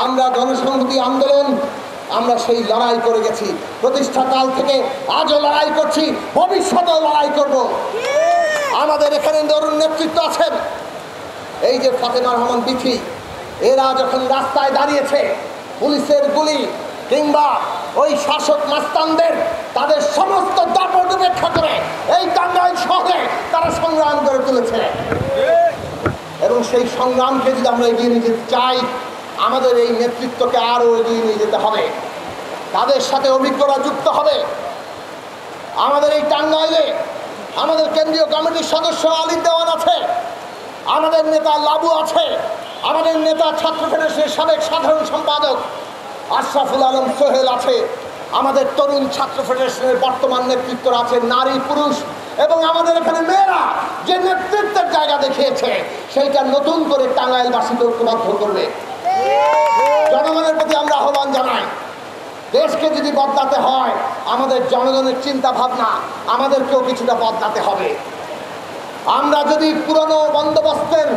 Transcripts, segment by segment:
আমরা জনসংহতি আন্দোলন আমরা সেই লড়াই করে গেছি, প্রতিষ্ঠাকাল থেকে আজও লড়াই করছি, ভবিষ্যতেও লড়াই করব। আমাদের এখানে তরুণ নেতৃত্ব আছেন, এই যে ফাতেমা রহমান বিথি, এরা যখন রাস্তায় দাঁড়িয়েছে পুলিশের গুলি কিংবা ওই শাসক মাস্তানদের তাদের সমস্ত দাপট উপেক্ষা করে এই টাঙ্গাইল শহরে তারা সংগ্রাম করে তুলেছে। এবং সেই সংগ্রামকে যদি আমরা এগিয়ে নিয়ে যেতে চাই, আমাদের এই নেতৃত্বকে আরও এগিয়ে নিয়ে যেতে হবে, তাদের সাথে অভিজ্ঞতা যুক্ত হবে। আমাদের এই টাঙ্গাইলে আমাদের কেন্দ্রীয় কমিটির সদস্য আলী দেওয়ান আছে, আমাদের নেতা লাবু আছে, আমাদের নেতা ছাত্র ফেডারেশনের সাবেক সাধারণ সম্পাদক আশরাফুল আলম সোহেল আছে, আমাদের তরুণ ছাত্র ফেডারেশনের বর্তমান নেতৃত্ব আছে নারী পুরুষ, এবং আমাদের এখানে মেয়েরা যে নেতৃত্বের জায়গা দেখিয়েছে সেইটা নতুন করে টাঙ্গাইলবাসীকে ঐক্যবদ্ধ করবে। জনগণের প্রতি আমরা আহ্বান জানাই, দেশকে যদি বদলাতে হয় আমাদের জনগণের চিন্তা ভাবনা আমাদেরকেও কিছুটা বদলাতে হবে। আমরা যদি পুরনো বন্দোবস্তের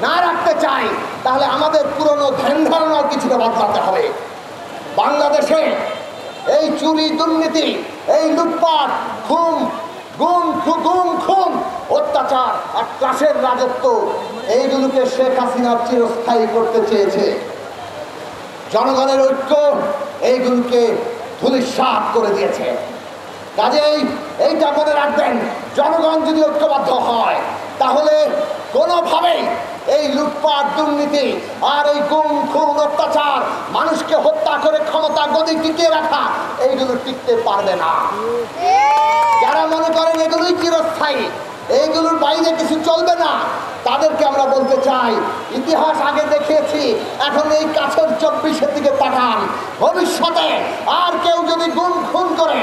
না রাখতে চাই তাহলে আমাদের পুরনো ধ্যান ধারণাও কিছুটা বদলাতে হবে। বাংলাদেশে এই চুরি দুর্নীতি, এই লুটপাট, খুন, অত্যাচার আর ক্লাসের রাজত্ব, এইগুলোকে শেখ হাসিনা চিরস্থায়ী করতে চেয়েছে। জনগণের ঐক্য এইগুলোকে ধূলিসাৎ করে দিয়েছে। কাজেই এইটা মনে রাখবেন, জনগণ যদি ঐক্যবদ্ধ হয় তাহলে কোনোভাবেই এই লুটপাট দুর্নীতি আর এই খুন অত্যাচার, মানুষকে হত্যা করে ক্ষমতা গদি টিকিয়ে রাখা, এইগুলো টিকতে পারবে না। যারা মনে করেন এগুলোই চিরস্থায়ী, এইগুলোর বাইরে কিছু চলবে না, তাদেরকে আমরা বলতে চাই, ইতিহাস আগে দেখিয়েছি, এখন এই কাছের 24-এর দিকে তাকান। ভবিষ্যতে আর কেউ যদি খুন করে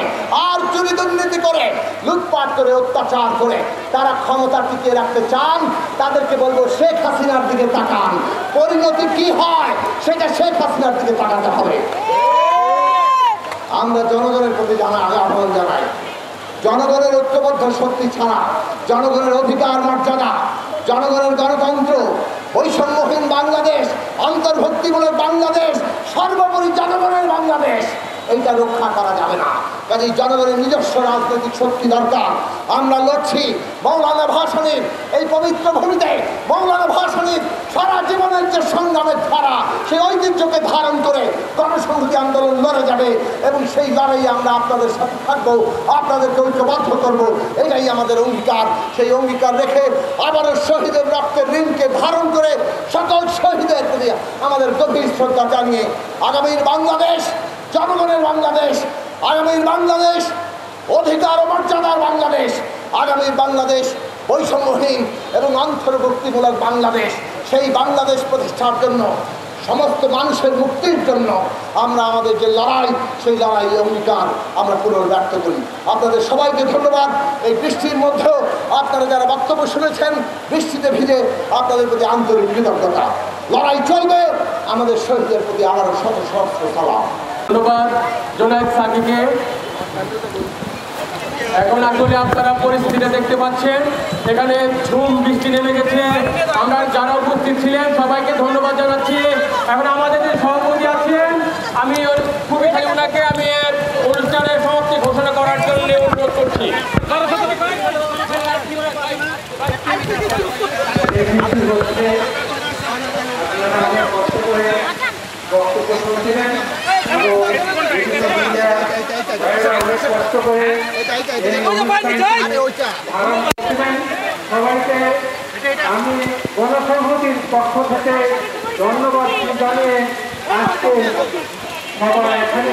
আর চুরি দুর্নীতি করে লুটপাট করে অত্যাচার করে তারা ক্ষমতা টিকিয়ে রাখতে চান, তাদেরকে বলবো শেখ হাসিনার দিকে তাকান। পরিণতি কি হয় সেটা শেখ হাসিনার দিকে তাকাতে হবে। আমরা জনগণের প্রতি আহ্বান জানাই, জনগণের ঐক্যবদ্ধ শক্তি ছাড়া জনগণের অধিকার মর্যাদা, জনগণের গণতন্ত্র, বৈষম্যহীন বাংলাদেশ, অন্তর্ভুক্তিমূলক বাংলাদেশ, সর্বোপরি জনগণের বাংলাদেশ, এইটা রক্ষা করা যাবে না। কাজেই জনগণের নিজস্ব রাজনৈতিক শক্তি দরকার। আমরা লড়ছি মৌলানা ভাসানীর এই পবিত্র ভূমিতে, মৌলানা ভাসানীর সারা জীবনের যে সংগ্রামের ধারা, সেই ঐতিহ্যকে ধারণ করে গণসংহতি আন্দোলন লড়ে যাবে এবং সেই লড়াই আমরা আপনাদের সাথে থাকবো, আপনাদেরকে ঐক্যবদ্ধ করবো, এটাই আমাদের অঙ্গীকার। সেই অঙ্গীকার রেখে আবারও শহীদের রক্তের ঋণকে ধারণ করে সকল শহীদের প্রতি আমাদের গভীর শ্রদ্ধা জানিয়ে আগামীর বাংলাদেশ জনগণের বাংলাদেশ, আগামীর বাংলাদেশ অধিকার ও মর্যাদার বাংলাদেশ, আগামীর বাংলাদেশ বৈষম্যহীন এবং অন্তর্ভুক্তিমূলক বাংলাদেশ, সেই বাংলাদেশ প্রতিষ্ঠার জন্য সমস্ত মানুষের মুক্তির জন্য আমরা আমাদের যে লড়াই, সেই লড়াই অঙ্গীকার আমরা পুনর্ব্যক্ত করি। আপনাদের সবাইকে ধন্যবাদ। এই বৃষ্টির মধ্যেও আপনারা যারা বক্তব্য শুনেছেন, বৃষ্টিতে ভিজে আপনাদের প্রতি আন্তরিক কৃতজ্ঞতা। লড়াই চলবে, আমাদের শহীদদের প্রতি আবারও শত সহস্র সালাম। ধন্যবাদ জোনায়েদ সাকিকে। এখন আসলে আপনারা পরিস্থিতিটা দেখতে পাচ্ছেন, এখানে ঝুম বৃষ্টি নেমে গেছে। আমরা যারা উপস্থিত ছিলেন সবাইকে ধন্যবাদ জানাচ্ছি। এখন আমাদের যে সভাপতি আছেন, আমি খুবই খালি ওনাকে আমি অনুষ্ঠানের সমাপ্তি ঘোষণা করার জন্য অনুরোধ করছি। বক্তব্য শুনছিলেন সবাইকে আমি গণসংহতির পক্ষ থেকে ধন্যবাদ জানিয়ে আজকে সবাই এখানে